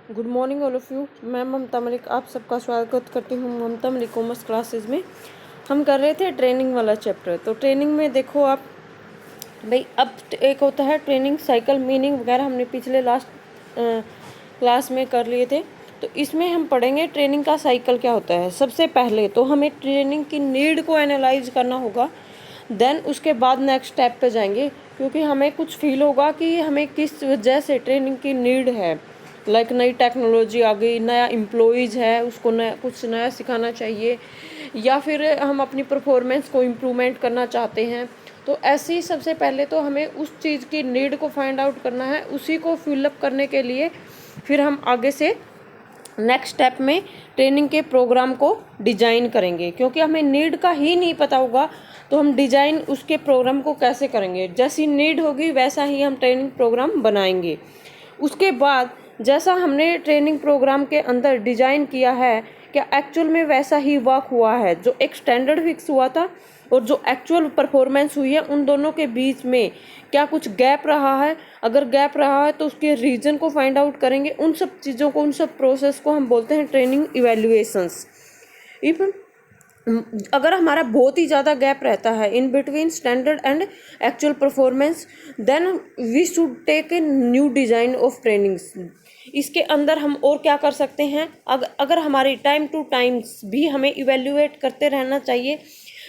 Good morning all of you. मैं ममता मलिक आप सबका स्वागत करती हूँ ममता मलिक कॉमर्स क्लासेस में। हम कर रहे थे ट्रेनिंग वाला चैप्टर। तो ट्रेनिंग में देखो आप भाई, अब एक होता है ट्रेनिंग साइकिल, मीनिंग वगैरह हमने पिछले लास्ट क्लास में कर लिए थे। तो इसमें हम पढ़ेंगे ट्रेनिंग का साइकिल क्या होता है। सबसे पहले तो हमें ट्रेनिंग की नीड को एनालाइज करना होगा, देन उसके बाद नेक्स्ट स्टेप पे जाएंगे, क्योंकि हमें कुछ फील होगा कि हमें किस वजह से ट्रेनिंग की नीड है। लाइक नई टेक्नोलॉजी आ गई, नया एम्प्लॉइज़ है, उसको नया कुछ नया सिखाना चाहिए, या फिर हम अपनी परफॉर्मेंस को इम्प्रूवमेंट करना चाहते हैं। तो ऐसे ही सबसे पहले तो हमें उस चीज़ की नीड को फाइंड आउट करना है। उसी को फिलअप करने के लिए फिर हम आगे से नेक्स्ट स्टेप में ट्रेनिंग के प्रोग्राम को डिजाइन करेंगे, क्योंकि हमें नीड का ही नहीं पता होगा तो हम डिजाइन उसके प्रोग्राम को कैसे करेंगे। जैसी नीड होगी वैसा ही हम ट्रेनिंग प्रोग्राम बनाएंगे। उसके बाद जैसा हमने ट्रेनिंग प्रोग्राम के अंदर डिजाइन किया है, क्या एक्चुअल में वैसा ही वर्क हुआ है। जो एक स्टैंडर्ड फिक्स हुआ था और जो एक्चुअल परफॉर्मेंस हुई है, उन दोनों के बीच में क्या कुछ गैप रहा है। अगर गैप रहा है तो उसके रीजन को फाइंड आउट करेंगे। उन सब चीज़ों को, उन सब प्रोसेस को हम बोलते हैं ट्रेनिंग इवैल्यूएशंस। इफ अगर हमारा बहुत ही ज़्यादा गैप रहता है in between standard and actual performance, then we should take a new design of trainings. इसके अंदर हम और क्या कर सकते हैं, अगर हमारी टाइम टू टाइम्स भी हमें इवेल्युएट करते रहना चाहिए।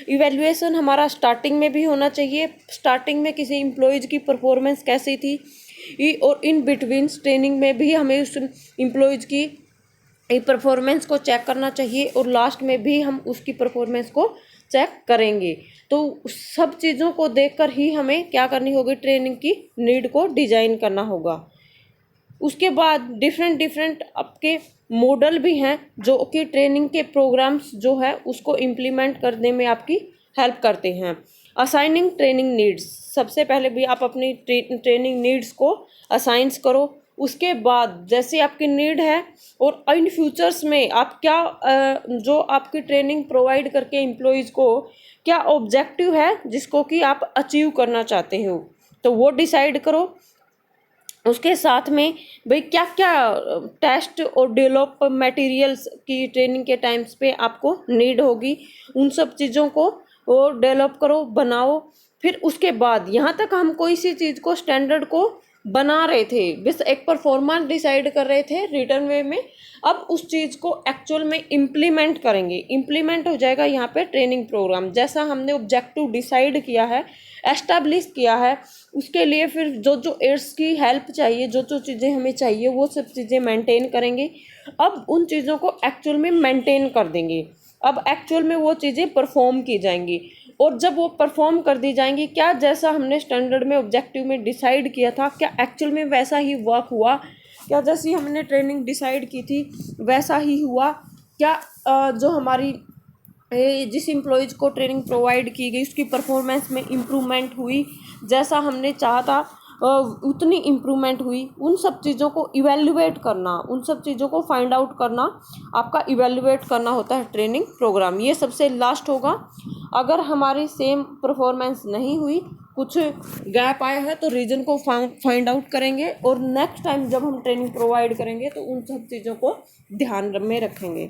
इवेल्युएशन हमारा स्टार्टिंग में भी होना चाहिए, स्टार्टिंग में किसी एम्प्लॉयज़ की परफॉर्मेंस कैसी थी, और इन बिटवीन ट्रेनिंग में भी हमें उस एम्प्लॉयज़ की परफॉर्मेंस को चेक करना चाहिए, और लास्ट में भी हम उसकी परफॉर्मेंस को चेक करेंगे। तो सब चीज़ों को देखकर ही हमें क्या करनी होगी, ट्रेनिंग की नीड को डिज़ाइन करना होगा। उसके बाद डिफरेंट आपके मॉडल भी हैं जो कि ट्रेनिंग के प्रोग्राम्स जो है उसको इम्प्लीमेंट करने में आपकी हेल्प करते हैं। असाइनिंग ट्रेनिंग नीड्स, सबसे पहले भी आप अपनी ट्रेनिंग नीड्स को असाइंस करो। उसके बाद जैसे आपकी नीड है और इन फ्यूचर्स में आप क्या जो आपकी ट्रेनिंग प्रोवाइड करके एम्प्लॉयज़ को क्या ऑब्जेक्टिव है जिसको कि आप अचीव करना चाहते हो, तो वो डिसाइड करो। उसके साथ में भाई क्या क्या टेस्ट और डेवलप मटेरियल्स की ट्रेनिंग के टाइम्स पे आपको नीड होगी, उन सब चीज़ों को वो डेवलप करो, बनाओ। फिर उसके बाद यहाँ तक हम कोई सी चीज़ को स्टैंडर्ड को बना रहे थे, बस एक परफॉर्मेंस डिसाइड कर रहे थे रिटर्न वे में। अब उस चीज़ को एक्चुअल में इम्प्लीमेंट करेंगे। इम्प्लीमेंट हो जाएगा यहाँ पे ट्रेनिंग प्रोग्राम। जैसा हमने ऑब्जेक्टिव डिसाइड किया है, एस्टैब्लिश किया है, उसके लिए फिर जो जो एड्स की हेल्प चाहिए, जो जो चीज़ें हमें चाहिए, वो सब चीज़ें मेंटेन करेंगे। अब उन चीज़ों को एक्चुअल में मेंटेन कर देंगे। अब एक्चुअल में वो चीज़ें परफॉर्म की जाएंगी, और जब वो परफॉर्म कर दी जाएंगी, क्या जैसा हमने स्टैंडर्ड में ऑब्जेक्टिव में डिसाइड किया था, क्या एक्चुअल में वैसा ही वर्क हुआ, क्या जैसी हमने ट्रेनिंग डिसाइड की थी वैसा ही हुआ, क्या जो हमारी जिस एम्प्लॉयज़ को ट्रेनिंग प्रोवाइड की गई उसकी परफॉर्मेंस में इम्प्रूवमेंट हुई, जैसा हमने चाहा था उतनी इम्प्रूवमेंट हुई। उन सब चीज़ों को इवेल्युएट करना, उन सब चीज़ों को फाइंड आउट करना आपका इवेल्युएट करना होता है ट्रेनिंग प्रोग्राम। ये सबसे लास्ट होगा। अगर हमारी सेम परफॉर्मेंस नहीं हुई, कुछ गैप आया है, तो रीज़न को फाइंड आउट करेंगे, और नेक्स्ट टाइम जब हम ट्रेनिंग प्रोवाइड करेंगे तो उन सब चीज़ों को ध्यान में रखेंगे।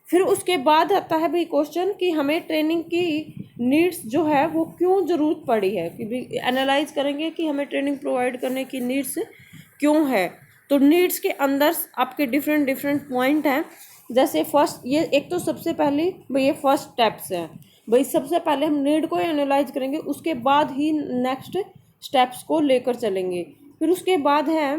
फिर उसके बाद आता है भाई क्वेश्चन कि हमें ट्रेनिंग की नीड्स जो है वो क्यों ज़रूरत पड़ी है, कि भी एनालाइज करेंगे कि हमें ट्रेनिंग प्रोवाइड करने की नीड्स क्यों है। तो नीड्स के अंदर आपके डिफरेंट पॉइंट हैं। जैसे फर्स्ट, ये एक तो सबसे पहले भाई ये फर्स्ट स्टेप्स हैं। भाई सबसे पहले हम नीड को एनालाइज करेंगे, उसके बाद ही नेक्स्ट स्टेप्स को लेकर चलेंगे। फिर उसके बाद है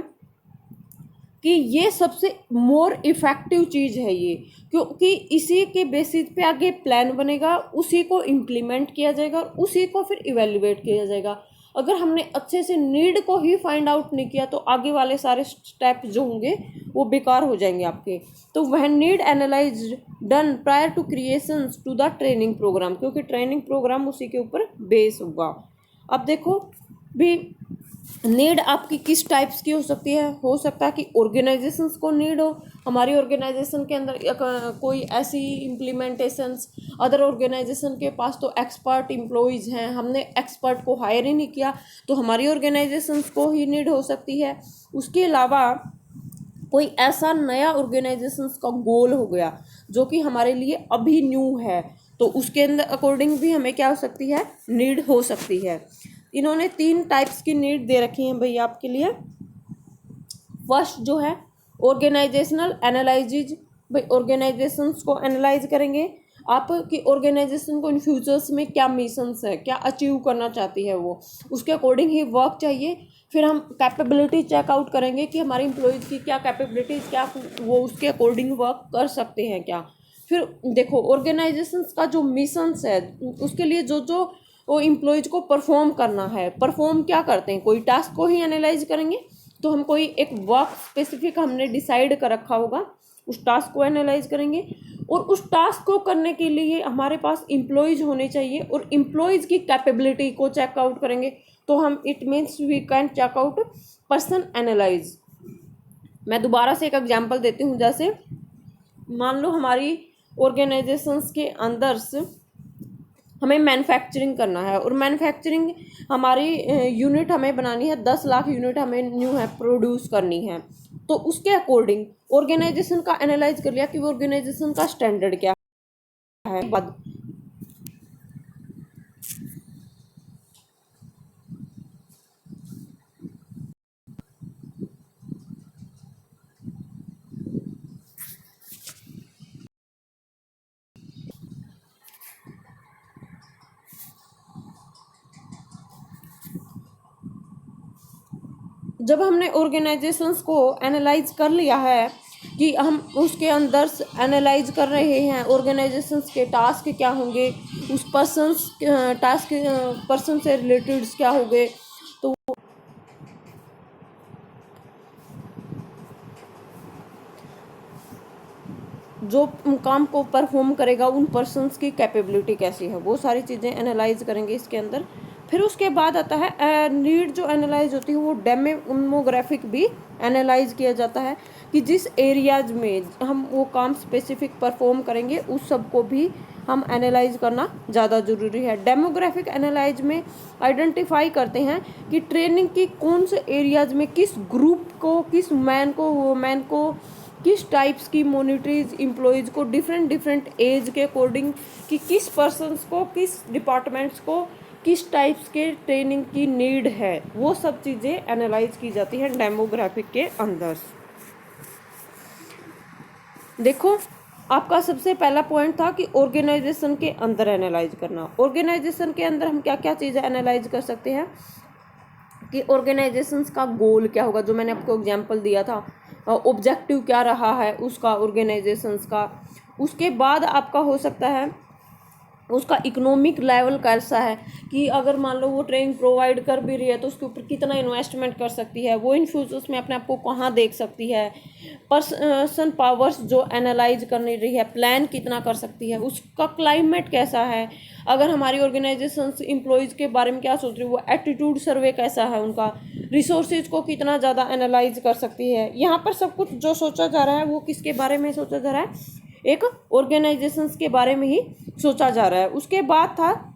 कि ये सबसे मोर इफ़ेक्टिव चीज़ है ये, क्योंकि इसी के बेसिस पे आगे प्लान बनेगा, उसी को इम्प्लीमेंट किया जाएगा और उसी को फिर इवेल्युएट किया जाएगा। अगर हमने अच्छे से नीड को ही फाइंड आउट नहीं किया तो आगे वाले सारे स्टेप जो होंगे वो बेकार हो जाएंगे आपके। तो वह need analyse done prior to creation to the training programme, क्योंकि ट्रेनिंग प्रोग्राम उसी के ऊपर बेस होगा। अब देखो भी नीड आपकी किस टाइप्स की हो सकती है? हो सकता है कि ऑर्गेनाइजेशंस को नीड हो, हमारी ऑर्गेनाइजेशन के अंदर कोई ऐसी इम्प्लीमेंटेशंस, अदर ऑर्गेनाइजेशन के पास तो एक्सपर्ट एम्प्लॉयज़ हैं, हमने एक्सपर्ट को हायर ही नहीं किया, तो हमारी ऑर्गेनाइजेशंस को ही नीड हो सकती है। उसके अलावा कोई ऐसा नया ऑर्गेनाइजेशंस का गोल हो गया जो कि हमारे लिए अभी न्यू है, तो उसके अंदर अकॉर्डिंग भी हमें क्या हो सकती है? नीड हो सकती है। इन्होंने 3 टाइप्स की नीड दे रखी हैं भैया आपके लिए। फर्स्ट जो है ऑर्गेनाइजेशनल एनालिसिस, भाई ऑर्गेनाइजेशंस को एनालाइज करेंगे आपकी ऑर्गेनाइजेशन को इन फ्यूचर्स में क्या मिशंस है, क्या अचीव करना चाहती है वो, उसके अकॉर्डिंग ही वर्क चाहिए। फिर हम कैपेबिलिटी चेकआउट करेंगे कि हमारे एम्प्लॉयज़ की क्या कैपेबिलिटीज़, क्या वो उसके अकॉर्डिंग वर्क कर सकते हैं क्या। फिर देखो ऑर्गेनाइजेशंस का जो मिशंस है उसके लिए जो जो वो एम्प्लॉयज़ को परफॉर्म करना है, परफॉर्म क्या करते हैं, कोई टास्क को ही एनालाइज करेंगे, तो हम कोई एक वर्क स्पेसिफिक हमने डिसाइड कर रखा होगा, उस टास्क को एनालाइज करेंगे, और उस टास्क को करने के लिए हमारे पास एम्प्लॉयज़ होने चाहिए, और एम्प्लॉयज़ की कैपेबिलिटी को चेकआउट करेंगे, तो हम it means we can check out person analyse. मैं दोबारा से एक एग्जांपल देती हूँ, जैसे मान लो हमारी ऑर्गेनाइजेशंस के अंदर से हमें मैन्युफैक्चरिंग करना है, और मैन्युफैक्चरिंग हमारी यूनिट हमें बनानी है, 10 लाख यूनिट हमें न्यू है प्रोड्यूस करनी है, तो उसके अकॉर्डिंग ऑर्गेनाइजेशन का एनालाइज कर लिया कि वो ऑर्गेनाइजेशन का स्टैंडर्ड क्या है। बाद जब हमने ऑर्गेनाइजेशंस को एनालाइज कर लिया है कि हम उसके अंदर एनालाइज कर रहे हैं ऑर्गेनाइजेशंस के टास्क क्या होंगे, उस पर्सन से रिलेटेड क्या होंगे, तो जो काम को परफॉर्म करेगा उन पर्सन्स की कैपेबिलिटी कैसी है, वो सारी चीज़ें एनालाइज करेंगे इसके अंदर। फिर उसके बाद आता है नीड जो एनालाइज होती है वो डेमोग्राफिक भी एनालाइज किया जाता है कि जिस एरियाज में हम वो काम स्पेसिफिक परफॉर्म करेंगे उस सब को भी हम एनालाइज करना ज़्यादा ज़रूरी है। डेमोग्राफिक एनालाइज में आइडेंटिफाई करते हैं कि ट्रेनिंग की कौन से एरियाज में किस ग्रुप को, किस मैन को, वुमेन को, किस टाइप्स की मोनिटरीज एम्प्लॉयज़ को डिफरेंट एज के अकॉर्डिंग कि किस पर्सन्स को, किस डिपार्टमेंट्स को किस टाइप्स के ट्रेनिंग की नीड है, वो सब चीज़ें एनालाइज की जाती हैं डेमोग्राफिक के अंदर। देखो आपका सबसे पहला पॉइंट था कि ऑर्गेनाइजेशन के अंदर एनालाइज करना। ऑर्गेनाइजेशन के अंदर हम क्या क्या चीज़ें एनालाइज कर सकते हैं कि ऑर्गेनाइजेशंस का गोल क्या होगा, जो मैंने आपको एग्जांपल दिया था, ऑब्जेक्टिव क्या रहा है उसका ऑर्गेनाइजेशंस का। उसके बाद आपका हो सकता है उसका इकोनॉमिक लेवल कैसा है, कि अगर मान लो वो ट्रेनिंग प्रोवाइड कर भी रही है तो उसके ऊपर कितना इन्वेस्टमेंट कर सकती है, वो इन फ्यूचर्स में अपने आप को कहाँ देख सकती है, पर्सन पावर्स जो एनालाइज कर रही है प्लान कितना कर सकती है, उसका क्लाइमेट कैसा है, अगर हमारी ऑर्गेनाइजेशन एम्प्लॉयज़ के बारे में क्या सोच रही है, वो एटीट्यूड सर्वे कैसा है उनका, रिसोर्सेज को कितना ज़्यादा एनालाइज कर सकती है। यहाँ पर सब कुछ जो सोचा जा रहा है वो किसके बारे में सोचा जा रहा है, एक ऑर्गेनाइजेशंस के बारे में ही सोचा जा रहा है। उसके बाद था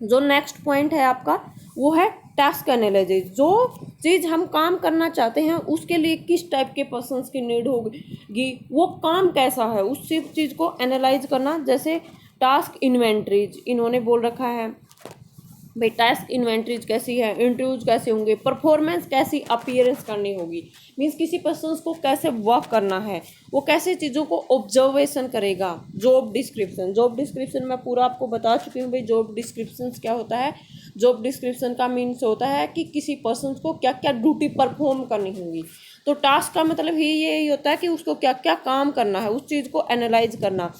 जो नेक्स्ट पॉइंट है आपका, वो है टास्क एनालिसिस। जो चीज़ हम काम करना चाहते हैं उसके लिए किस टाइप के पर्सन्स की नीड होगी, वो काम कैसा है, उस चीज़ को एनालाइज करना। जैसे टास्क इन्वेंट्रीज इन्होंने बोल रखा है, भाई टास्क इन्वेंट्रीज कैसी है, इंटरव्यूज कैसे होंगे, परफॉर्मेंस कैसी अपीयरेंस करनी होगी, मीन्स किसी पर्सन को कैसे वर्क करना है, वो कैसे चीज़ों को ऑब्जर्वेशन करेगा। जॉब डिस्क्रिप्शन मैं पूरा आपको बता चुकी हूँ भाई जॉब डिस्क्रिप्शन क्या होता है। जॉब डिस्क्रिप्शन का मीन्स होता है कि किसी पर्सन को क्या क्या ड्यूटी परफॉर्म करनी होगी। तो टास्क का मतलब ही यही होता है कि उसको क्या क्या काम करना है, उस चीज़ को एनालाइज करना।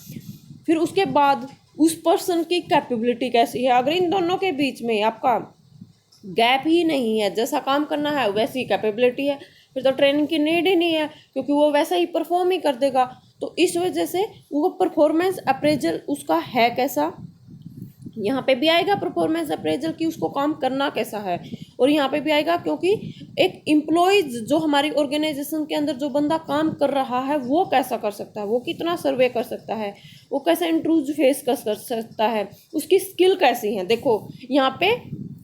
फिर उसके बाद उस पर्सन की कैपेबिलिटी कैसी है, अगर इन दोनों के बीच में आपका गैप ही नहीं है, जैसा काम करना है वैसी कैपेबिलिटी है, फिर तो ट्रेनिंग की नीड ही नहीं है क्योंकि वो वैसा ही परफॉर्म ही कर देगा। तो इस वजह से वो परफॉर्मेंस अप्रेजल उसका है कैसा, यहाँ पे भी आएगा परफॉर्मेंस अप्रेजल कि उसको काम करना कैसा है, और यहाँ पे भी आएगा क्योंकि एक एम्प्लॉयज जो हमारी ऑर्गेनाइजेशन के अंदर जो बंदा काम कर रहा है वो कैसा कर सकता है, वो कितना सर्वे कर सकता है, वो कैसा इंट्रूज फेस कर सकता है, उसकी स्किल कैसी है। देखो यहाँ पे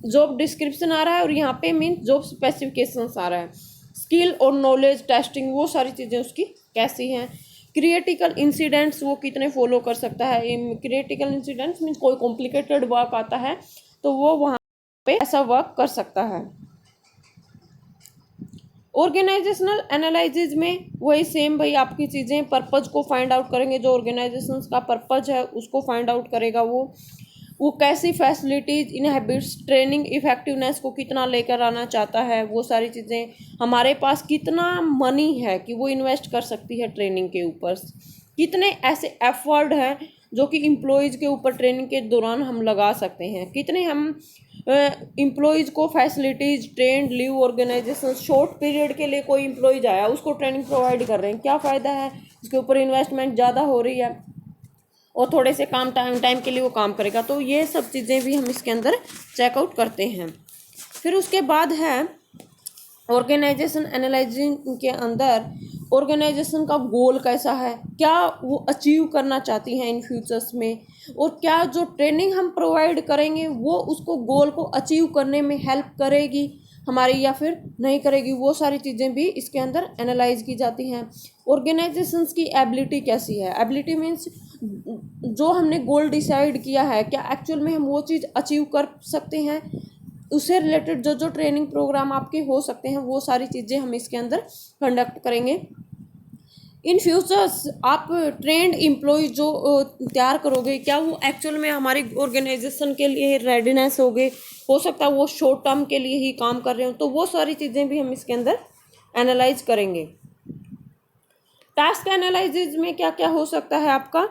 जॉब डिस्क्रिप्शन आ रहा है और यहाँ पे मीन जॉब स्पेसिफिकेशंस आ रहा है, स्किल और नॉलेज टेस्टिंग वो सारी चीज़ें उसकी कैसी हैं। क्रिटिकल इंसिडेंट्स वो कितने फॉलो कर सकता है। क्रिटिकल इंसिडेंट्स मीन कोई कॉम्प्लिकेटेड वर्क आता है तो वो वहाँ पे ऐसा वर्क कर सकता है। ऑर्गेनाइजेशनल एनालिसिस में वही सेम भाई आपकी चीज़ें पर्पज को फाइंड आउट करेंगे, जो ऑर्गेनाइजेशन का पर्पज है उसको फाइंड आउट करेगा वो कैसी फैसिलिटीज़ इन हैबिट्स ट्रेनिंग इफेक्टिवनेस को कितना लेकर आना चाहता है, वो सारी चीज़ें हमारे पास कितना मनी है कि वो इन्वेस्ट कर सकती है ट्रेनिंग के ऊपर, कितने ऐसे एफर्ट हैं जो कि एम्प्लॉयज़ के ऊपर ट्रेनिंग के दौरान हम लगा सकते हैं, कितने हम एम्प्लॉयज़ को facilities trained leave organisation short period के लिए कोई एम्प्लॉयज़ आया उसको ट्रेनिंग प्रोवाइड कर रहे हैं, क्या फ़ायदा है, उसके ऊपर इन्वेस्टमेंट ज़्यादा हो रही है और थोड़े से काम टाइम के लिए वो काम करेगा। तो ये सब चीज़ें भी हम इसके अंदर चेकआउट करते हैं। फिर उसके बाद है ऑर्गेनाइजेशन एनालाइजिंग के अंदर ऑर्गेनाइजेशन का गोल कैसा है, क्या वो अचीव करना चाहती हैं इन फ्यूचर्स में, और क्या जो ट्रेनिंग हम प्रोवाइड करेंगे वो उसको गोल को अचीव करने में हेल्प करेगी हमारी या फिर नहीं करेगी, वो सारी चीज़ें भी इसके अंदर एनालाइज की जाती हैं। ऑर्गेनाइजेशंस की एबिलिटी कैसी है, एबिलिटी मीन्स जो हमने गोल डिसाइड किया है क्या एक्चुअल में हम वो चीज़ अचीव कर सकते हैं, उससे रिलेटेड जो ट्रेनिंग प्रोग्राम आपके हो सकते हैं वो सारी चीज़ें हम इसके अंदर कंडक्ट करेंगे। इन फ्यूचर्स आप ट्रेंड एम्प्लॉय जो तैयार करोगे क्या वो एक्चुअल में हमारी ऑर्गेनाइजेशन के लिए रेडीनेस हो सकता है वो शॉर्ट टर्म के लिए ही काम कर रहे हो, तो वो सारी चीज़ें भी हम इसके अंदर एनालाइज करेंगे। टास्क एनालिसिस में क्या क्या हो सकता है आपका,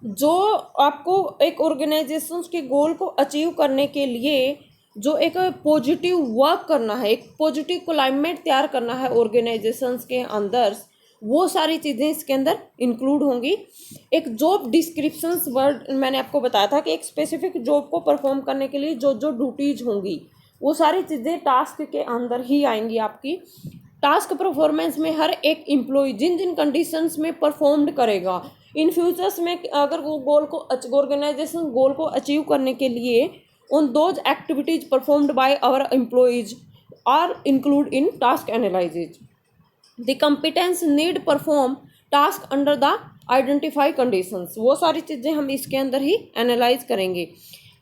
जो आपको एक ऑर्गेनाइजेशन के गोल को अचीव करने के लिए जो एक पॉजिटिव वर्क करना है, एक पॉजिटिव क्लाइमेट तैयार करना है ऑर्गेनाइजेशंस के अंदर, वो सारी चीज़ें इसके अंदर इंक्लूड होंगी। एक जॉब डिस्क्रिप्शंस वर्ड मैंने आपको बताया था कि एक स्पेसिफिक जॉब को परफॉर्म करने के लिए जो ड्यूटीज होंगी वो सारी चीज़ें टास्क के अंदर ही आएंगी आपकी। टास्क परफॉर्मेंस में हर एक एम्प्लॉय जिन जिन कंडीशंस में परफॉर्म्ड करेगा इन फ्यूचर्स में, अगर वो गोल को ऑर्गेनाइजेशन गोल को अचीव करने के लिए on those activities performed by our employees are included in task analysis. The competence need perform task under the identify conditions, वो सारी चीज़ें हम इसके अंदर ही एनालाइज करेंगे।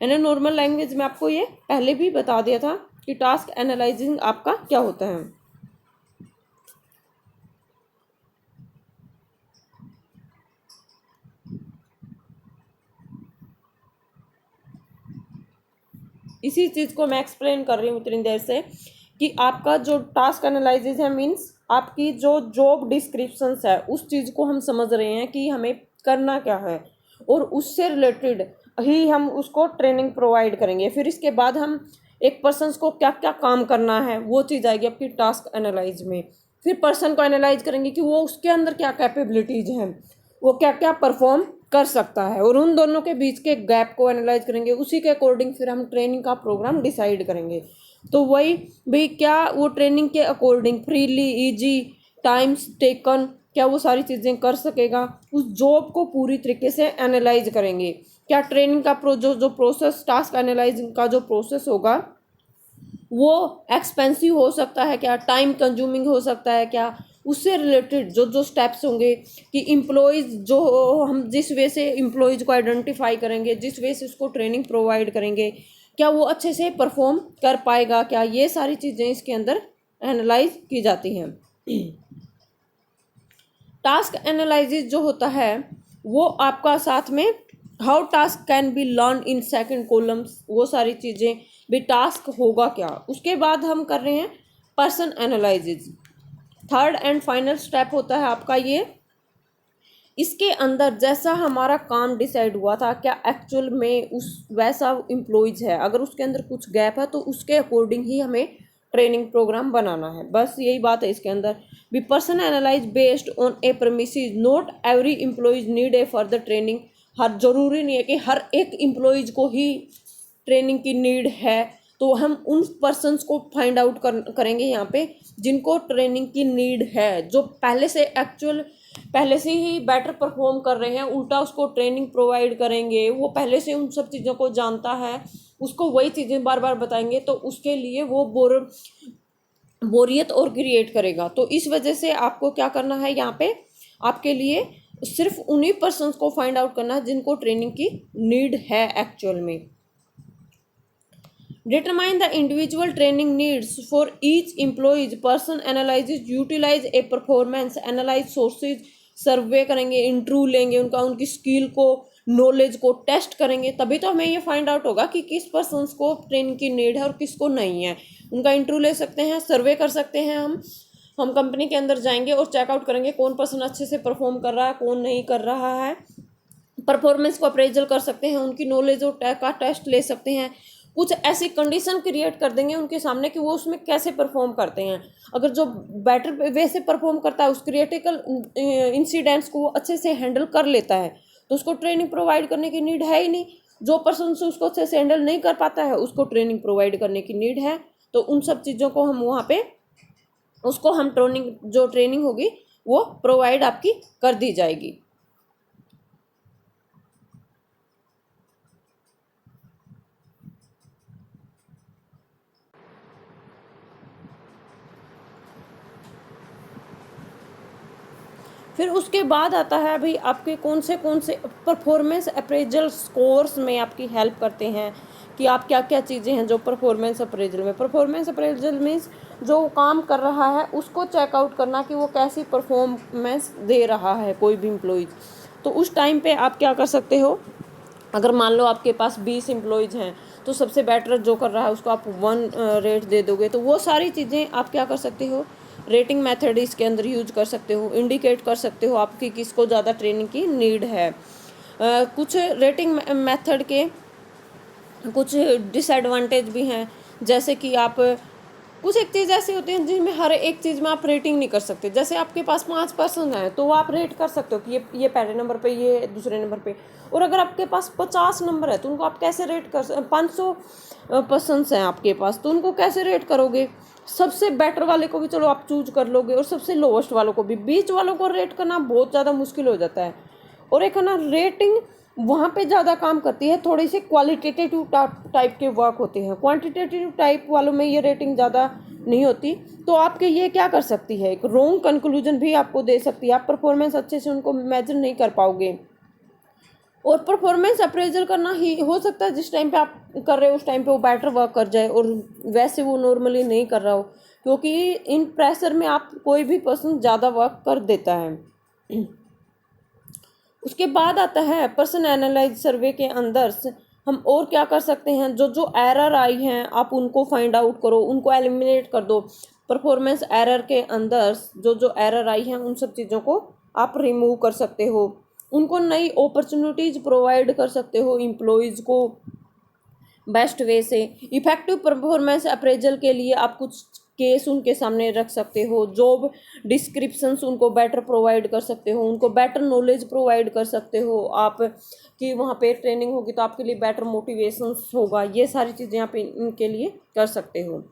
मैंने नॉर्मल लैंग्वेज में आपको ये पहले भी बता दिया था कि टास्क एनालाइजिंग आपका क्या होता है। इसी चीज़ को मैं एक्सप्लेन कर रही हूँ इतनी देर से कि आपका जो टास्क एनालिसिस है मीन्स आपकी जो जॉब डिस्क्रिप्शंस है उस चीज़ को हम समझ रहे हैं कि हमें करना क्या है और उससे रिलेटेड ही हम उसको ट्रेनिंग प्रोवाइड करेंगे। फिर इसके बाद हम एक पर्सन को क्या क्या काम करना है वो चीज़ आएगी आपकी टास्क एनालाइज में। फिर पर्सन को एनालाइज करेंगे कि वो उसके अंदर क्या कैपेबिलिटीज़ हैं, वो क्या क्या परफॉर्म कर सकता है, और उन दोनों के बीच के गैप को एनालाइज करेंगे। उसी के अकॉर्डिंग फिर हम ट्रेनिंग का प्रोग्राम डिसाइड करेंगे। तो वही भाई क्या वो ट्रेनिंग के according freely easy times taken क्या वो सारी चीज़ें कर सकेगा, उस जॉब को पूरी तरीके से एनालाइज करेंगे। क्या ट्रेनिंग का जो प्रोसेस टास्क एनालाइजिंग का जो प्रोसेस होगा वो एक्सपेंसिव हो सकता है क्या, टाइम कंज्यूमिंग हो सकता है क्या, उससे रिलेटेड जो स्टेप्स होंगे कि एम्प्लॉयज़ जो हम जिस वे से एम्प्लॉयज़ को आइडेंटिफाई करेंगे, जिस वे से उसको ट्रेनिंग प्रोवाइड करेंगे क्या वो अच्छे से परफॉर्म कर पाएगा क्या, ये सारी चीज़ें इसके अंदर एनालाइज की जाती हैं। टास्क एनालिसिस जो होता है वो आपका साथ में how task can be learn in second columns, वो सारी चीज़ें भी टास्क होगा क्या। उसके बाद हम कर रहे हैं person analysis, third and final step होता है आपका ये। इसके अंदर जैसा हमारा काम डिसाइड हुआ था क्या एक्चुअल में उस वैसा एम्प्लॉयज़ है, अगर उसके अंदर कुछ गैप है तो उसके अकॉर्डिंग ही हमें ट्रेनिंग प्रोग्राम बनाना है, बस यही बात है इसके अंदर। Be person analyse based on a premises, not every employees need a further training, हर ज़रूरी नहीं है कि हर एक एम्प्लॉइज को ही ट्रेनिंग की नीड है, तो हम उन पर्सन्स को फाइंड आउट करेंगे यहाँ पे जिनको ट्रेनिंग की नीड है, जो पहले से ही बेटर परफॉर्म कर रहे हैं, उल्टा उसको ट्रेनिंग प्रोवाइड करेंगे, वो पहले से उन सब चीज़ों को जानता है, उसको वही चीज़ें बार बार बताएंगे, तो उसके लिए वो बोरियत और क्रिएट करेगा। तो इस वजह से आपको क्या करना है, यहाँ पे आपके लिए सिर्फ उन्हीं पर्सन्स को फाइंड आउट करना है जिनको ट्रेनिंग की नीड है एक्चुअल में। Determine the individual training needs for each employee. Person analyzes, utilize a performance, analyze sources, सर्वे करेंगे, इंटरव्यू लेंगे उनका, उनकी स्किल को, नॉलेज को टेस्ट करेंगे, तभी तो हमें ये फाइंड आउट होगा कि किस पर्सन को ट्रेनिंग की नीड है और किसको नहीं है। उनका इंटरव्यू ले सकते हैं, सर्वे कर सकते हैं, हम कंपनी के अंदर जाएंगे और चेकआउट करेंगे कौन पर्सन अच्छे से परफॉर्म कर रहा है, कौन नहीं कर रहा है। परफॉर्मेंस को अप्रेजल कर सकते हैं, उनकी नॉलेज और का टेस्ट ले सकते हैं, कुछ ऐसी कंडीशन क्रिएट कर देंगे उनके सामने कि वो उसमें कैसे परफॉर्म करते हैं। अगर जो बेटर वे से परफॉर्म करता है, उस क्रिटिकल इंसिडेंट्स को वो अच्छे से हैंडल कर लेता है, तो उसको ट्रेनिंग प्रोवाइड करने की नीड है ही नहीं। जो पर्सन से उसको अच्छे से हैंडल नहीं कर पाता है, उसको ट्रेनिंग प्रोवाइड करने की नीड है। तो उन सब चीज़ों को हम वहाँ पे उसको हम ट्रेनिंग होगी वो प्रोवाइड आपकी कर दी जाएगी। फिर उसके बाद आता है भाई आपके कौन से परफॉर्मेंस अप्रेजल स्कोर्स में आपकी हेल्प करते हैं कि आप क्या क्या चीज़ें हैं जो परफॉर्मेंस अप्रेजल मीन्स जो काम कर रहा है उसको चेकआउट करना कि वो कैसी परफॉर्मेंस दे रहा है कोई भी एम्प्लॉइज। तो उस टाइम पे आप क्या कर सकते हो, अगर मान लो आपके पास 20 एम्प्लॉइज हैं तो सबसे बेटर जो कर रहा है उसको आप 1 रेट दे दोगे। तो वो सारी चीज़ें आप क्या कर सकते हो, रेटिंग मेथड इसके अंदर यूज कर सकते हो, इंडिकेट कर सकते हो आपकी किसको ज़्यादा ट्रेनिंग की नीड है। कुछ रेटिंग मेथड के कुछ डिसएडवांटेज भी हैं, जैसे कि आप कुछ एक चीज़ ऐसी होती है जिनमें हर एक चीज़ में आप रेटिंग नहीं कर सकते। जैसे आपके पास 5 पर्सन हैं तो आप रेट कर सकते हो कि ये पहले नंबर पे, ये दूसरे नंबर पे। और अगर आपके पास 50 नंबर है तो उनको आप कैसे रेट कर 500 पर्सन्स हैं आपके पास तो उनको कैसे रेट करोगे। सबसे बेटर वाले को भी चलो आप चूज कर लोगे और सबसे लोवेस्ट वालों को भी, बीच वालों को रेट करना बहुत ज़्यादा मुश्किल हो जाता है। और एक है ना, रेटिंग वहाँ पे ज़्यादा काम करती है, थोड़ी सी क्वालिटेटिव टाइप के वर्क होते हैं, क्वांटिटेटिव टाइप वालों में ये रेटिंग ज़्यादा नहीं होती। तो आपके ये क्या कर सकती है, एक रॉन्ग कंक्लूजन भी आपको दे सकती है, आप परफॉर्मेंस अच्छे से उनको मेजर नहीं कर पाओगे। और परफॉर्मेंस अप्रेजल करना ही हो सकता है जिस टाइम पे आप कर रहे हो उस टाइम पे वो बेटर वर्क कर जाए और वैसे वो नॉर्मली नहीं कर रहा हो, क्योंकि इन प्रेशर में आप कोई भी पर्सन ज़्यादा वर्क कर देता है। उसके बाद आता है पर्सन एनालाइज सर्वे के अंदर हम और क्या कर सकते हैं, जो जो एरर आई हैं आप उनको फाइंड आउट करो, उनको एलिमिनेट कर दो। परफॉर्मेंस एरर के अंदर जो जो एरर आई हैं उन सब चीज़ों को आप रिमूव कर सकते हो, उनको नई अपॉर्चुनिटीज़ प्रोवाइड कर सकते हो एम्प्लॉयज़ को बेस्ट वे से। इफेक्टिव परफॉर्मेंस अप्रेजल के लिए आप कुछ केस उनके सामने रख सकते हो, जॉब डिस्क्रिप्शंस उनको बेटर प्रोवाइड कर सकते हो, उनको बेटर नॉलेज प्रोवाइड कर सकते हो आप कि वहाँ पे ट्रेनिंग होगी तो आपके लिए बेटर मोटिवेशंस होगा। ये सारी चीज़ें आप इनके लिए कर सकते हो।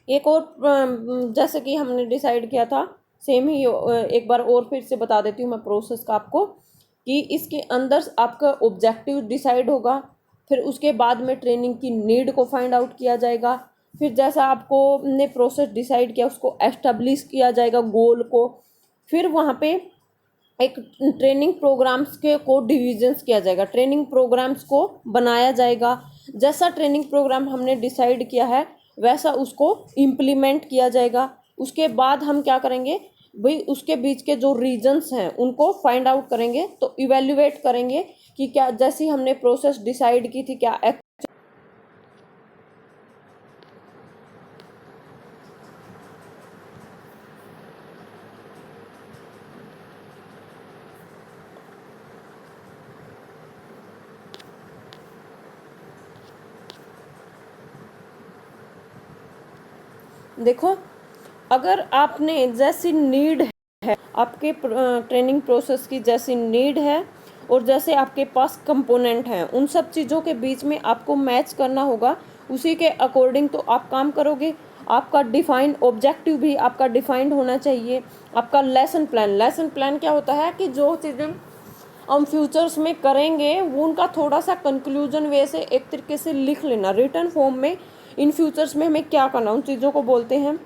एक और जैसे कि हमने डिसाइड किया था सेम ही एक बार और फिर से बता देती हूँ मैं प्रोसेस का आपको, कि इसके अंदर आपका ऑब्जेक्टिव डिसाइड होगा, फिर उसके बाद में ट्रेनिंग की नीड को फाइंड आउट किया जाएगा, फिर जैसा आपको ने प्रोसेस डिसाइड किया उसको एस्टेब्लिश किया जाएगा गोल को, फिर वहाँ पे एक ट्रेनिंग प्रोग्राम्स के को डिविजन्स किया जाएगा, ट्रेनिंग प्रोग्राम्स को बनाया जाएगा, जैसा ट्रेनिंग प्रोग्राम हमने डिसाइड किया है वैसा उसको इम्प्लीमेंट किया जाएगा। उसके बाद हम क्या करेंगे भाई, उसके बीच के जो रीजन्स हैं उनको फाइंड आउट करेंगे, तो इवेल्युएट करेंगे कि क्या जैसी हमने प्रोसेस डिसाइड की थी क्या देखो, अगर आपने जैसी नीड है आपके ट्रेनिंग प्रोसेस की जैसी नीड है और जैसे आपके पास कंपोनेंट हैं उन सब चीज़ों के बीच में आपको मैच करना होगा, उसी के अकॉर्डिंग तो आप काम करोगे। आपका डिफाइंड ऑब्जेक्टिव भी आपका डिफाइंड होना चाहिए। आपका लेसन प्लान क्या होता है कि जो चीज़ें हम फ्यूचर्स में करेंगे वो उनका थोड़ा सा कंक्लूजन वे से एक तरीके से लिख लेना रिटर्न फॉर्म में, इन फ्यूचर्स में हमें क्या करना उन चीज़ों को बोलते हैं।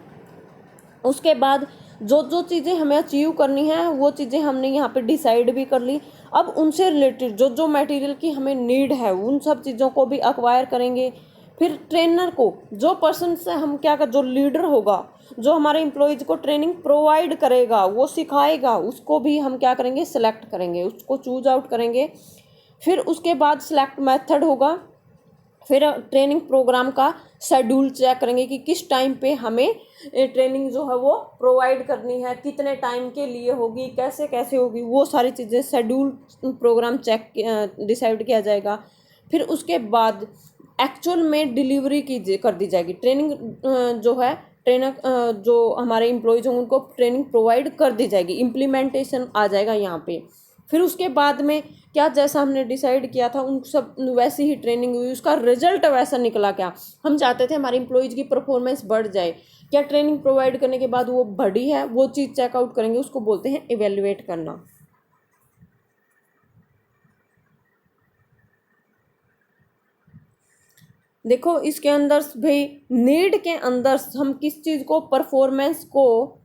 उसके बाद जो जो चीज़ें हमें अचीव करनी है वो चीज़ें हमने यहाँ पे डिसाइड भी कर ली। अब उनसे रिलेटेड जो जो मटेरियल की हमें नीड है उन सब चीज़ों को भी अक्वायर करेंगे। फिर ट्रेनर को, जो पर्सन से हम क्या कर, जो लीडर होगा, जो हमारे एम्प्लॉयज़ को ट्रेनिंग प्रोवाइड करेगा, वो सिखाएगा, उसको भी हम क्या करेंगे, सेलेक्ट करेंगे, उसको चूज आउट करेंगे। फिर उसके बाद सिलेक्ट मेथड होगा। फिर ट्रेनिंग प्रोग्राम का शेड्यूल चेक करेंगे कि किस टाइम पे हमें ट्रेनिंग जो है वो प्रोवाइड करनी है, कितने टाइम के लिए होगी, कैसे कैसे होगी, वो सारी चीज़ें शेड्यूल प्रोग्राम चेक डिसाइड किया जाएगा। फिर उसके बाद एक्चुअल में डिलीवरी की कर दी जाएगी। ट्रेनिंग जो है ट्रेनर जो हमारे एम्प्लॉयज़ होंगे उनको ट्रेनिंग प्रोवाइड कर दी जाएगी, इम्प्लीमेंटेशन आ जाएगा यहाँ पे। फिर उसके बाद में क्या, जैसा हमने डिसाइड किया था उन सब वैसी ही ट्रेनिंग हुई, उसका रिजल्ट वैसा निकला क्या, हम चाहते थे हमारे एम्प्लॉयज़ की परफॉर्मेंस बढ़ जाए, क्या ट्रेनिंग प्रोवाइड करने के बाद वो बढ़ी है, वो चीज़ चेकआउट करेंगे, उसको बोलते हैं इवेल्युएट करना। देखो इसके अंदर भाई नीड के अंदर हम किस चीज़ को, परफॉर्मेंस को,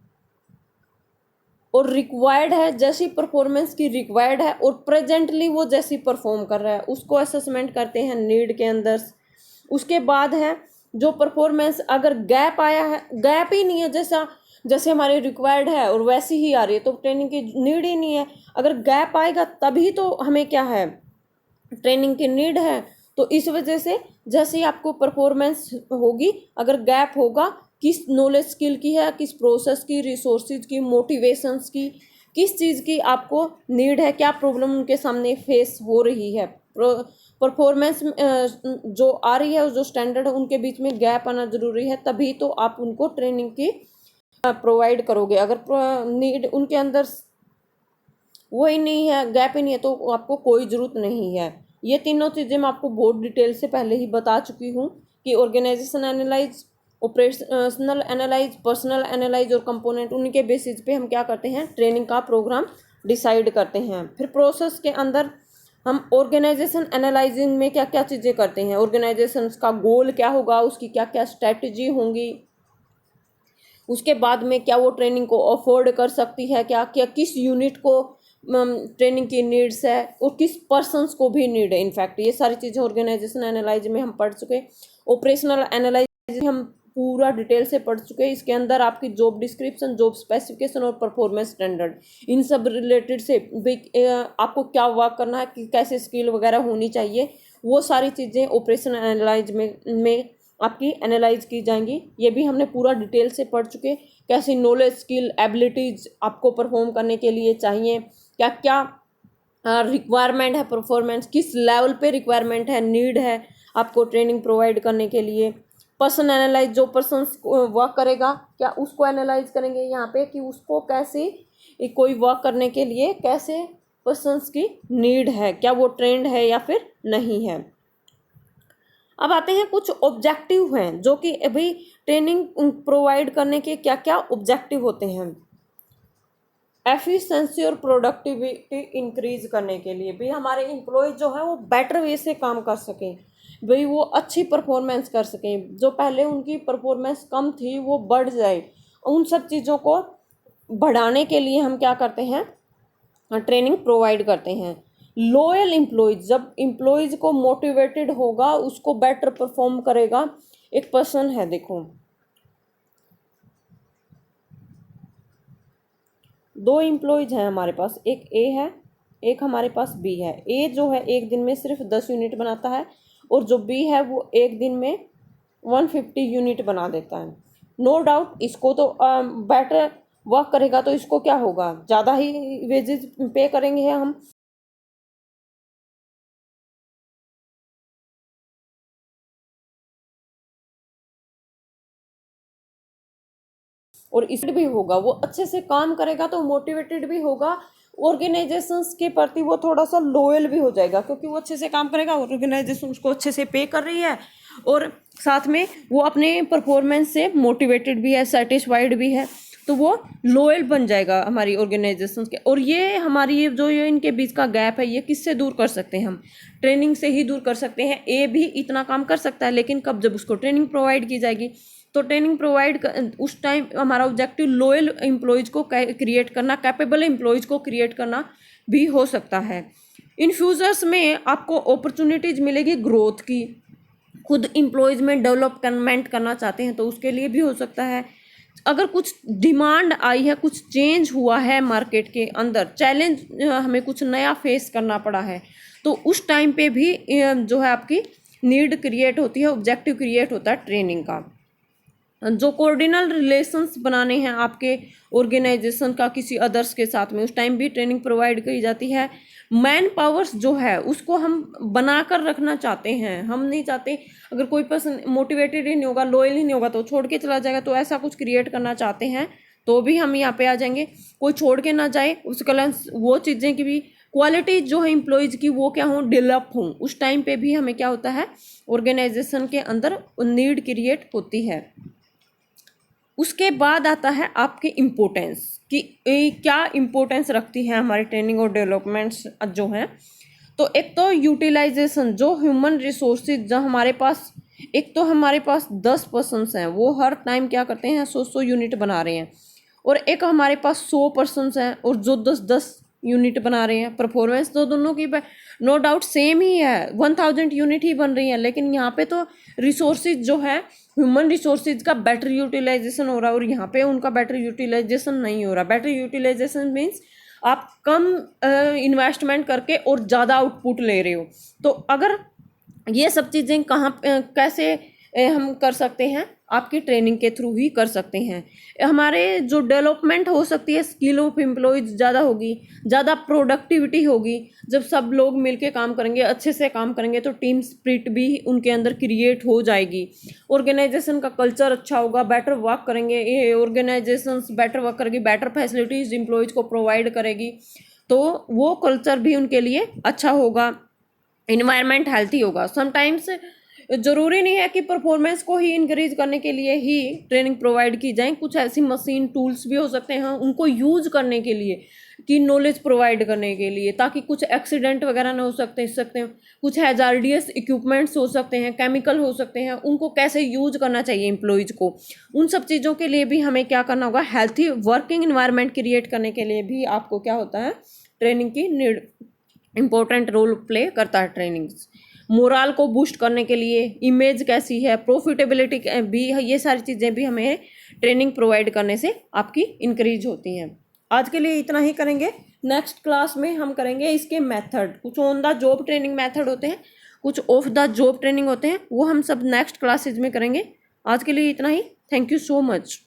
और रिक्वायर्ड है जैसी परफॉर्मेंस की रिक्वायर्ड है और प्रेजेंटली वो जैसी परफॉर्म कर रहा है उसको असेसमेंट करते हैं नीड के अंदर। उसके बाद है जो परफॉर्मेंस अगर गैप आया है, गैप ही नहीं है, जैसा जैसे हमारे रिक्वायर्ड है और वैसी ही आ रही है तो ट्रेनिंग की नीड ही नहीं है। अगर गैप आएगा तभी तो हमें क्या है, ट्रेनिंग की नीड है। तो इस वजह से जैसे ही आपको परफॉर्मेंस होगी, अगर गैप होगा, किस नॉलेज स्किल की है, किस प्रोसेस की, रिसोर्सेज की, मोटिवेशंस की, किस चीज़ की आपको नीड है, क्या प्रॉब्लम उनके सामने फेस हो रही है, परफॉर्मेंस जो आ रही है जो स्टैंडर्ड है उनके बीच में गैप आना जरूरी है, तभी तो आप उनको ट्रेनिंग की प्रोवाइड करोगे। अगर नीड उनके अंदर वो ही नहीं है, गैप ही नहीं है, तो आपको कोई ज़रूरत नहीं है। ये तीनों चीज़ें मैं आपको बहुत डिटेल से पहले ही बता चुकी हूँ कि organisation analyse, operational analyse, personal analyse और कंपोनेंट, उनके बेसिस पे हम क्या करते हैं, ट्रेनिंग का प्रोग्राम डिसाइड करते हैं। फिर प्रोसेस के अंदर हम ऑर्गेनाइजेशन एनालाइजिंग में क्या क्या चीज़ें करते हैं, ऑर्गेनाइजेशन का गोल क्या होगा, उसकी क्या क्या स्ट्रैटेजी होंगी, उसके बाद में क्या वो ट्रेनिंग को अफोर्ड कर सकती है, क्या क्या किस यूनिट को ट्रेनिंग की नीड्स है और किस पर्सन्स को भी नीड है। इनफैक्ट ये सारी चीज़ें ऑर्गेनाइजेशन एनालाइज में हम पढ़ चुके। ऑपरेशनल एनालाइज हम पूरा डिटेल से पढ़ चुके हैं। इसके अंदर आपकी जॉब डिस्क्रिप्शन, जॉब स्पेसिफिकेशन और परफॉर्मेंस स्टैंडर्ड, इन सब रिलेटेड से आपको क्या वर्क करना है, कि कैसे स्किल वगैरह होनी चाहिए, वो सारी चीज़ें ऑपरेशन एनालाइज में आपकी एनालाइज की जाएंगी। ये भी हमने पूरा डिटेल से पढ़ चुके, कैसी नॉलेज, स्किल, एबिलिटीज आपको परफॉर्म करने के लिए चाहिए, क्या क्या रिक्वायरमेंट है, परफॉर्मेंस किस लेवल पे रिक्वायरमेंट है, नीड है आपको ट्रेनिंग प्रोवाइड करने के लिए। पर्सन एनालाइज, जो पर्सन वर्क करेगा क्या उसको एनालाइज करेंगे यहाँ पे कि उसको कैसे, कोई वर्क करने के लिए कैसे पर्सन्स की नीड है, क्या वो ट्रेंड है या फिर नहीं है। अब आते हैं कुछ ऑब्जेक्टिव हैं जो कि अभी ट्रेनिंग प्रोवाइड करने के क्या क्या ऑब्जेक्टिव होते हैं। एफिशिएंसी और प्रोडक्टिविटी इंक्रीज करने के लिए भी हमारे एम्प्लॉय जो है वो बेटर वे से काम कर सकें, भाई वो अच्छी परफॉर्मेंस कर सकें, जो पहले उनकी परफॉर्मेंस कम थी वो बढ़ जाए, उन सब चीज़ों को बढ़ाने के लिए हम क्या करते हैं, ट्रेनिंग प्रोवाइड करते हैं। लॉयल एम्प्लॉयज़, जब एम्प्लॉयज़ को मोटिवेटेड होगा उसको बेटर परफॉर्म करेगा। एक पर्सन है, देखो दो एम्प्लॉयज़ हैं हमारे पास, एक ए है, एक हमारे पास बी है। ए जो है एक दिन में सिर्फ 10 यूनिट बनाता है और जो बी है वो एक दिन में 150 यूनिट बना देता है। नो डाउट इसको तो बेटर वर्क करेगा तो इसको क्या होगा, ज़्यादा ही वेजेस पे करेंगे हम। और इसलिए भी होगा, वो अच्छे से काम करेगा तो मोटिवेटेड भी होगा ऑर्गेनाइजेशंस के प्रति वो थोड़ा सा लॉयल भी हो जाएगा, क्योंकि वो अच्छे से काम करेगा, ऑर्गेनाइजेशन उसको अच्छे से पे कर रही है और साथ में वो अपने परफॉर्मेंस से मोटिवेटेड भी है, सेटिस्फाइड भी है, तो वो लॉयल बन जाएगा हमारी ऑर्गेनाइजेशन के। और ये हमारी ये इनके बीच का गैप है, ये किससे दूर कर सकते हैं हम? ट्रेनिंग से ही दूर कर सकते हैं। ए भी इतना काम कर सकता है, लेकिन कब? जब उसको ट्रेनिंग प्रोवाइड की जाएगी। तो ट्रेनिंग प्रोवाइड उस टाइम हमारा ऑब्जेक्टिव लॉयल एम्प्लॉयज़ को क्रिएट करना, कैपेबल एम्प्लॉयज़ को क्रिएट करना भी हो सकता है। इन फ्यूचर्स में आपको अपॉर्चुनिटीज़ मिलेगी ग्रोथ की, खुद एम्प्लॉयज़ में डेवलपमेंट करना चाहते हैं तो उसके लिए भी हो सकता है। अगर कुछ डिमांड आई है, कुछ चेंज हुआ है मार्केट के अंदर, चैलेंज हमें कुछ नया फेस करना पड़ा है, तो उस टाइम पे भी जो है आपकी नीड क्रिएट होती है, ऑब्जेक्टिव क्रिएट होता है ट्रेनिंग का। जो कोऑर्डिनल रिलेशंस बनाने हैं आपके ऑर्गेनाइजेशन का किसी अदर्स के साथ में, उस टाइम भी ट्रेनिंग प्रोवाइड की जाती है। मैन पावर्स जो है उसको हम बनाकर रखना चाहते हैं, हम नहीं चाहते अगर कोई पर्सन मोटिवेटेड ही नहीं होगा, लॉयल ही नहीं होगा तो छोड़ के चला जाएगा, तो ऐसा कुछ क्रिएट करना चाहते हैं तो भी हम यहाँ पे आ जाएंगे। कोई छोड़ के ना जाए, उसका वो चीज़ें की भी क्वालिटी जो है एम्प्लॉयज़ की वो क्या हो, डेवलप हों, उस टाइम पे भी हमें क्या होता है, ऑर्गेनाइजेशन के अंदर नीड क्रिएट होती है। उसके बाद आता है आपकी इम्पोर्टेंस कि क्या इम्पोर्टेंस रखती है हमारी ट्रेनिंग और डेवलपमेंट्स जो हैं। तो एक तो यूटिलाइजेशन, जो ह्यूमन रिसोर्सेज जो हमारे पास, एक तो हमारे पास 10 पर्सन्स हैं, वो हर टाइम क्या करते हैं, 100 यूनिट बना रहे हैं, और एक हमारे पास 100 पर्सन्स हैं और जो 10 यूनिट बना रहे हैं। परफॉर्मेंस तो दोनों की नो डाउट सेम ही है, 1000 यूनिट ही बन रही है, लेकिन यहाँ पे तो रिसोर्सेज जो है, ह्यूमन रिसोर्सेज का बेटर यूटिलाइजेशन हो रहा है और यहाँ पे उनका बेटर यूटिलाइजेशन नहीं हो रहा। बेटर यूटिलाइजेशन मीन्स आप कम इन्वेस्टमेंट करके और ज़्यादा आउटपुट ले रहे हो। तो अगर ये सब चीज़ें कहाँ कैसे हम कर सकते हैं, आपकी ट्रेनिंग के थ्रू ही कर सकते हैं। हमारे जो डेवलपमेंट हो सकती है, स्किल ऑफ एम्प्लॉयज़ ज़्यादा होगी, ज़्यादा प्रोडक्टिविटी होगी। जब सब लोग मिलके काम करेंगे, अच्छे से काम करेंगे, तो टीम स्पिरिट भी उनके अंदर क्रिएट हो जाएगी। ऑर्गेनाइजेशन का कल्चर अच्छा होगा, बेटर वर्क करेंगे, ये ऑर्गेनाइजेशन बेटर वर्क करेगी, बेटर फैसिलिटीज़ एम्प्लॉयज़ को प्रोवाइड करेगी, तो वो कल्चर भी उनके लिए अच्छा होगा, इन्वायरमेंट हेल्थी होगा। समटाइम्स ज़रूरी नहीं है कि परफॉर्मेंस को ही इंक्रीज करने के लिए ही ट्रेनिंग प्रोवाइड की जाए, कुछ ऐसी मशीन टूल्स भी हो सकते हैं उनको यूज करने के लिए, कि नॉलेज प्रोवाइड करने के लिए, ताकि कुछ एक्सीडेंट वगैरह ना हो सकते हैं, कुछ हैजार्डियस इक्विपमेंट्स हो सकते हैं, केमिकल हो सकते हैं, उनको कैसे यूज करना चाहिए एम्प्लॉयज़ को, उन सब चीज़ों के लिए भी हमें क्या करना होगा, हेल्थी वर्किंग इन्वायरमेंट क्रिएट करने के लिए भी आपको क्या होता है, ट्रेनिंग की नीड इम्पोर्टेंट रोल प्ले करता है। ट्रेनिंग मोराल को बूस्ट करने के लिए, इमेज कैसी है, प्रॉफिटेबिलिटी भी, ये सारी चीज़ें भी हमें ट्रेनिंग प्रोवाइड करने से आपकी इंक्रीज होती हैं। आज के लिए इतना ही करेंगे। नेक्स्ट क्लास में हम करेंगे इसके मेथड, कुछ on the job training method होते हैं, कुछ ऑफ द जॉब ट्रेनिंग होते हैं, वो हम सब नेक्स्ट क्लासेज में करेंगे। आज के लिए इतना ही। Thank you so much.